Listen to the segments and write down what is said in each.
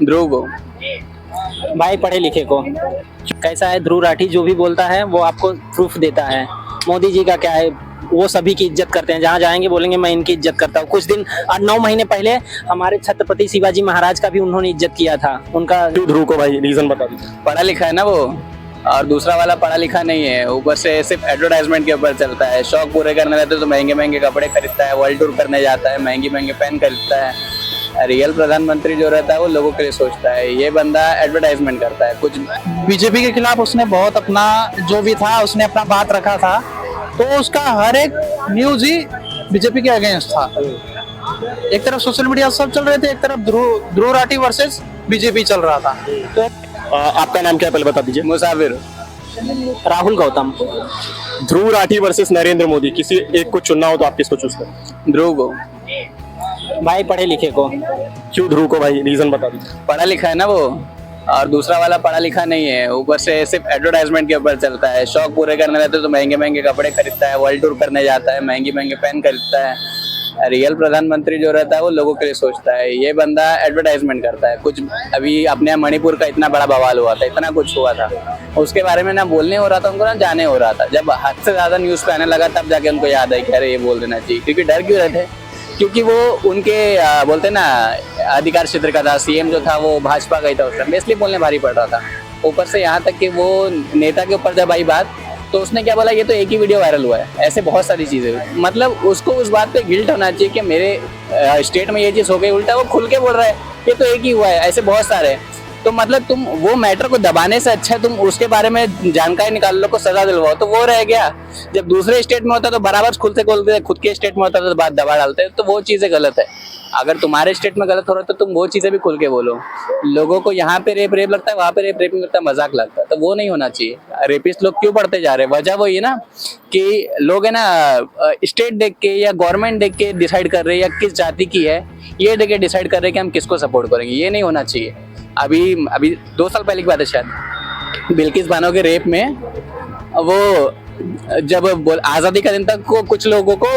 ध्रुव को। भाई पढ़े लिखे को कैसा है, ध्रुव राठी जो भी बोलता है वो आपको प्रूफ देता है। मोदी जी का क्या है, वो सभी की इज्जत करते हैं, जहाँ जाएंगे बोलेंगे मैं इनकी इज्जत करता हूँ। कुछ दिन 8-9 महीने पहले हमारे छत्रपति शिवाजी महाराज का भी उन्होंने इज्जत किया था उनका। क्यों ध्रुव को भाई, रीजन बता दीजिए। पढ़ा लिखा है ना वो, और दूसरा वाला पढ़ा लिखा नहीं है, ऊपर से सिर्फ एडवर्टाइजमेंट के ऊपर चलता है। शौक पूरे करने रहते तो महंगे महंगे कपड़े खरीदता है, वर्ल्ड टूर करने जाता है, महंगी महंगे पेन खरीदता है। रियल प्रधानमंत्री जो रहता है वो लोगों के लिए सोचता है, ये बंदा एडवर्टाइजमेंट करता है कुछ। बीजेपी के खिलाफ उसने बहुत अपना जो भी था उसने अपना बात रखा था, तो उसका हर एक न्यूज ही बीजेपी के अगेंस्ट था। एक तरफ सोशल मीडिया सब चल रहे थे, एक तरफ ध्रुव राठी वर्सेस बीजेपी चल रहा था। तो आपका नाम क्या है पहले बता दीजिए। मुसाफिर। राहुल गौतम। ध्रुव राठी वर्सेस नरेंद्र मोदी, किसी एक को चुनना हो तो आप किसको चूज करें। ध्रुव को। भाई पढ़े लिखे को क्यों ध्रुव को भाई, रीजन बता दीजिए। पढ़ा लिखा है ना वो, और दूसरा वाला पढ़ा लिखा नहीं है, ऊपर से सिर्फ एडवर्टाइजमेंट के ऊपर चलता है। शौक पूरे करने रहते तो महंगे महंगे कपड़े खरीदता है, वर्ल्ड टूर करने जाता है, महंगी महंगे पेन खरीदता है। रियल प्रधानमंत्री जो रहता है वो लोगों के लिए सोचता है, ये बंदा एडवर्टाइजमेंट करता है कुछ। अभी अपने मणिपुर का इतना बड़ा बवाल हुआ था, इतना कुछ हुआ था, उसके बारे में ना बोलने हो रहा था उनको, ना जाने हो रहा था। जब हद से ज्यादा न्यूज पे आने लगा तब जाके उनको याद आई कि अरे ये बोल देना चाहिए। क्योंकि डर क्यों रहे थे, क्योंकि वो उनके बोलते ना अधिकार क्षेत्र का था, सीएम जो था वो भाजपा का ही था उस टाइम, इसलिए बोलने भारी पड़ रहा था। ऊपर से यहाँ तक कि वो नेता के ऊपर जब आई बात तो उसने क्या बोला, ये तो एक ही वीडियो वायरल हुआ है, ऐसे बहुत सारी चीजें। मतलब उसको उस बात पे गिल्ट होना चाहिए कि मेरे स्टेट में ये चीज हो गई। उल्टा वो खुल के बोल रहा है ये तो एक ही हुआ है, ऐसे बहुत सारे हैं। तो मतलब तुम वो मैटर को दबाने से अच्छा तुम उसके बारे में जानकारी निकाल लो, को सजा दिलवाओ, तो वो रह गया। जब दूसरे स्टेट में होता तो बराबर खुद से बोलते, खुद के स्टेट में होता तो बात दबा डालते, तो वो चीजें गलत है। अगर तुम्हारे स्टेट में गलत हो रहा है तो तुम वो चीजें भी खुल के बोलो। लोगों को यहाँ पे रेप लगता है, वहाँ पे रेप नहीं लगता, मजाक लगता है, तो वो नहीं होना चाहिए। रेपिस्ट लोग क्यों बढ़ते जा रहे हैं, वजह वही है ना कि लोग है ना स्टेट देख के या गवर्नमेंट देख के डिसाइड कर रहे हैं, या किस जाति की है ये देख के डिसाइड कर रहे हैं कि हम किसको सपोर्ट करेंगे। ये नहीं होना चाहिए। अभी 2 साल पहले की बात है शायद, बिल्किस बानो के रेप में वो जब आजादी का दिन तक को कुछ लोगों को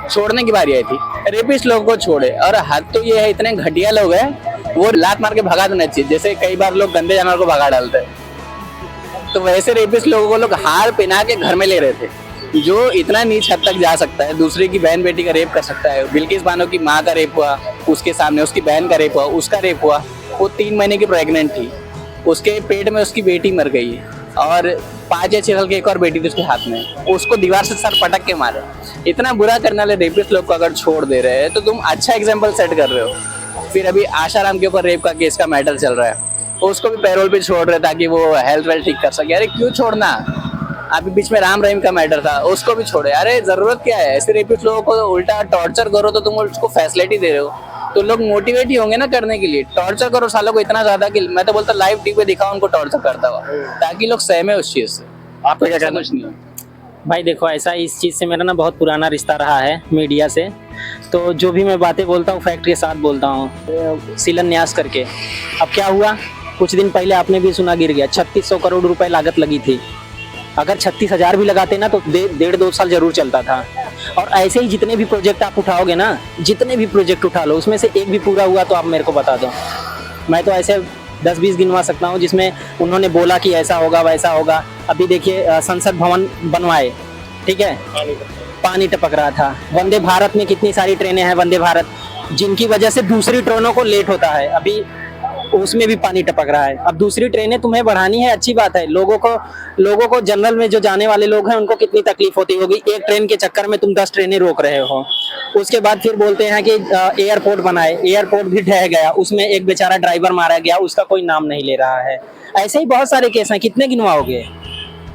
छोड़ने की बारी आई थी, रेपिस्ट लोगों को छोड़े। और हद तो ये है, इतने घटिया लोग हैं, वो लात मार के भगा देना चाहिए, जैसे कई बार लोग गंदे जानवर को भगा डालते हैं। तो वैसे रेपिस्ट लोगों को लोग हार पहना के घर में ले रहे थे। जो इतना नीच हद तक जा सकता है, दूसरे की बहन बेटी का रेप कर सकता है। बिल्किस बानो की माँ का रेप हुआ उसके सामने, उसकी बहन का रेप हुआ, उसका रेप हुआ। वो 3 महीने की प्रेग्नेंट थी, उसके पेट में उसकी बेटी मर गई, और 5 या 6 साल की एक और बेटी थी उसके हाथ में, उसको दीवार से सर पटक के मारा। इतना बुरा करने वाले रेपिस्ट लोग को अगर छोड़ दे रहे हैं तो तुम अच्छा एग्जाम्पल सेट कर रहे हो। फिर अभी आशाराम के ऊपर रेप का केस का मैटर चल रहा है, उसको भी पैरोल पे छोड़ रहे ताकि वो हेल्थ वेल्थ ठीक कर सके। अरे क्यों छोड़ना। अभी बीच में राम रहीम का मैटर था, उसको भी छोड़े। अरे जरूरत क्या है, ऐसे रेपिस्ट लोगों को उल्टा टॉर्चर करो तो तुम उसको फैसिलिटी दे रहे हो, तो लोग मोटिवेट ही होंगे ना करने के लिए। टॉर्चर करो सालों को इतना ज्यादा कि मैं तो बोलता लाइव टीवी पे दिखाओ उनको टॉर्चर करता हुआ, ताकि लोग सहमे उस चीज से। आपका क्या कहना कुछ नहीं। भाई देखो ऐसा, इस चीज़ से मेरा ना बहुत पुराना रिश्ता रहा है मीडिया से, तो जो भी मैं बातें बोलता हूँ फैक्ट के साथ बोलता हूँ, शिलान्यास करके। अब क्या हुआ, कुछ दिन पहले आपने भी सुना गिर गया, 3600 करोड़ रुपए लागत लगी थी। अगर 36,000 भी लगाते ना तो 1.5-2 साल जरूर चलता था। और ऐसे ही जितने भी प्रोजेक्ट आप उठाओगे ना, जितने भी प्रोजेक्ट उठा लो, उसमें से एक भी पूरा हुआ तो आप मेरे को बता दो। मैं तो ऐसे 10-20 गिनवा सकता हूँ जिसमें उन्होंने बोला कि ऐसा होगा वैसा होगा। अभी देखिए संसद भवन बनवाए, ठीक है, पानी टपक रहा था। वंदे भारत में कितनी सारी ट्रेनें हैं वंदे भारत, जिनकी वजह से दूसरी ट्रेनों को लेट होता है, अभी उसमें भी पानी टपक रहा है। अब दूसरी ट्रेनें तुम्हें बढ़ानी है, अच्छी बात है। लोगों को जनरल में जो जाने वाले लोग हैं उनको कितनी तकलीफ होती होगी, एक ट्रेन के चक्कर में तुम 10 ट्रेनें रोक रहे हो। उसके बाद फिर बोलते हैं कि एयरपोर्ट बनाए, एयरपोर्ट भी ढह गया, उसमें एक बेचारा ड्राइवर मारा गया, उसका कोई नाम नहीं ले रहा है। ऐसे ही बहुत सारे केस हैं, कितने गिनवाओगे।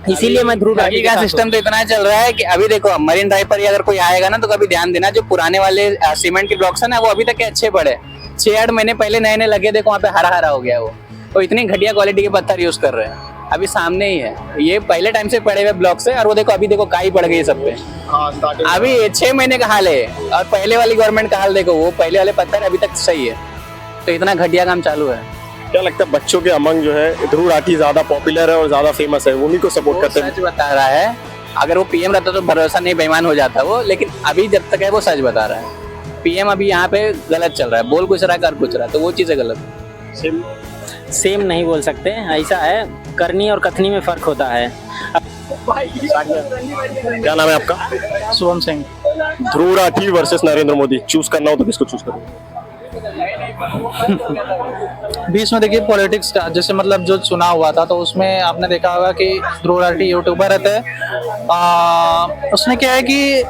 इसीलिए मैं ध्रुव राठी का सिस्टम तो इतना चल रहा है कि अभी देखो मरीन ड्राइव पर ही अगर कोई आएगा ना तो कभी ध्यान देना, जो पुराने वाले सीमेंट के ब्लॉक्स है ना वो अभी तक के अच्छे पड़े। 6-8 महीने पहले नए नए लगे, देखो वहाँ पे हरा हरा हो गया वो, तो इतनी घटिया क्वालिटी के पत्थर यूज कर रहे हैं। अभी सामने ही है, ये पहले टाइम से पड़े हुए ब्लॉक से, और वो देखो अभी देखो काई पड़ गई सब पे। अभी 6 महीने का हाल है, और पहले वाली गवर्नमेंट का हाल देखो, वो पहले वाले पत्थर अभी तक सही है। तो इतना घटिया काम चालू है। क्या लगता है बच्चों के अमंग जो है ध्रुव राठी ज्यादा पॉपुलर है और ज्यादा फेमस है, उन्हीं को सपोर्ट करते हैं। सच बता रहा है, अगर वो पीएम रहता तो भरोसा नहीं, बेईमान हो जाता वो, लेकिन अभी जब तक है वो सच बता रहा है। पीएम अभी यहाँ पे गलत चल रहा है, बोल कुछ रहा है कर कुछ रहा है, तो वो चीजें गलत है। सेम नहीं बोल सकते, ऐसा है करनी और कथनी में फर्क होता है। क्या नाम है आपका? शुभम सिंह। ध्रुव राठी वर्सेस नरेंद्र मोदी, चूज करना हो तो किसको चूज करोगे? बीच में देखिए पॉलिटिक्स का, जैसे मतलब जो चुनाव हुआ था तो उसमें आपने देखा होगा कि ध्रुव राठी यूट्यूबर रहते हैं। उसने क्या है कि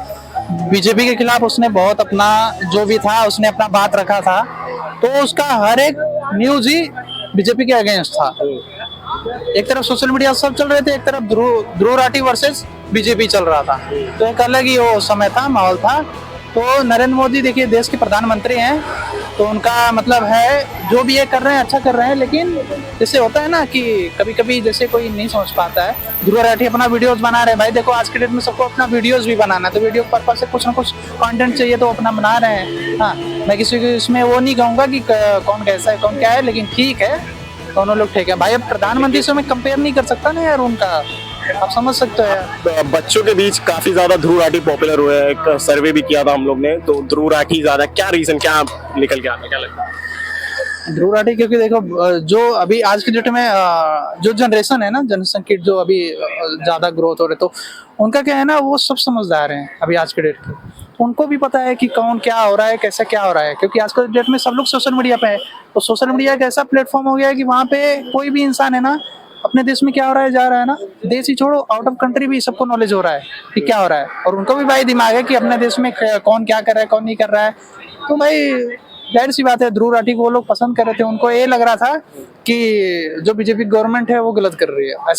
बीजेपी के खिलाफ उसने बहुत अपना जो भी था उसने अपना बात रखा था, तो उसका हर एक न्यूज ही बीजेपी के अगेंस्ट था। एक तरफ सोशल मीडिया सब चल रहे थे, एक तरफ ध्रुव राठी वर्सेस बीजेपी चल रहा था, तो एक अलग ही वो समय था, माहौल था। तो नरेंद्र मोदी देखिए देश के प्रधानमंत्री हैं, तो उनका मतलब है जो भी ये कर रहे हैं अच्छा कर रहे हैं, लेकिन जैसे होता है ना कि कभी कभी जैसे कोई नहीं समझ पाता है। ध्रुव राठी अपना वीडियोस बना रहे हैं, भाई देखो आज के डेट में सबको अपना वीडियोस भी बनाना है, तो वीडियो पर्पज से कुछ ना कुछ कंटेंट चाहिए तो अपना बना रहे हैं। हाँ, मैं किसी को इसमें वो नहीं कहूँगा कि कौन कैसा है कौन क्या है, लेकिन ठीक है दोनों लोग ठीक है। भाई अब प्रधानमंत्री से मैं कंपेयर नहीं कर सकता ना यार उनका, आप समझ सकते हो यार। बच्चों के बीच काफी ज्यादा ध्रुव राठी पॉपुलर हुए हैं, एक सर्वे भी किया था हम लोग ने, तो ध्रुव राठी ज्यादा, क्या रीजन, क्या निकल के आता, क्या लगता है? ध्रुव राठी क्योंकि देखो जो अभी आज के डेट में जो जनरेशन है ना, जनरेशन की जो अभी ज्यादा ग्रोथ हो रही, तो उनका क्या है ना, वो सब समझदार हैं अभी आज के डेट के, तो उनको भी पता है कि कौन क्या हो रहा है, कैसे क्या हो रहा है, क्योंकि आज के डेट में सब लोग सोशल मीडिया पे है। तो सोशल मीडिया एक ऐसा प्लेटफॉर्म हो गया है कि वहाँ पे कोई भी इंसान है ना, अपने देश में क्या हो रहा है जा रहा है ना, देश ही छोड़ो आउट ऑफ कंट्री भी सबको नॉलेज हो रहा है कि क्या हो रहा है, और उनको भी भाई दिमाग है कि अपने देश में कौन क्या कर रहा है कौन नहीं कर रहा है। तो भाई जाहिर सी बात है ध्रुव राठी को वो लोग पसंद कर रहे थे, उनको ये लग रहा था कि जो बीजेपी गवर्नमेंट है वो गलत कर रही है, ऐसा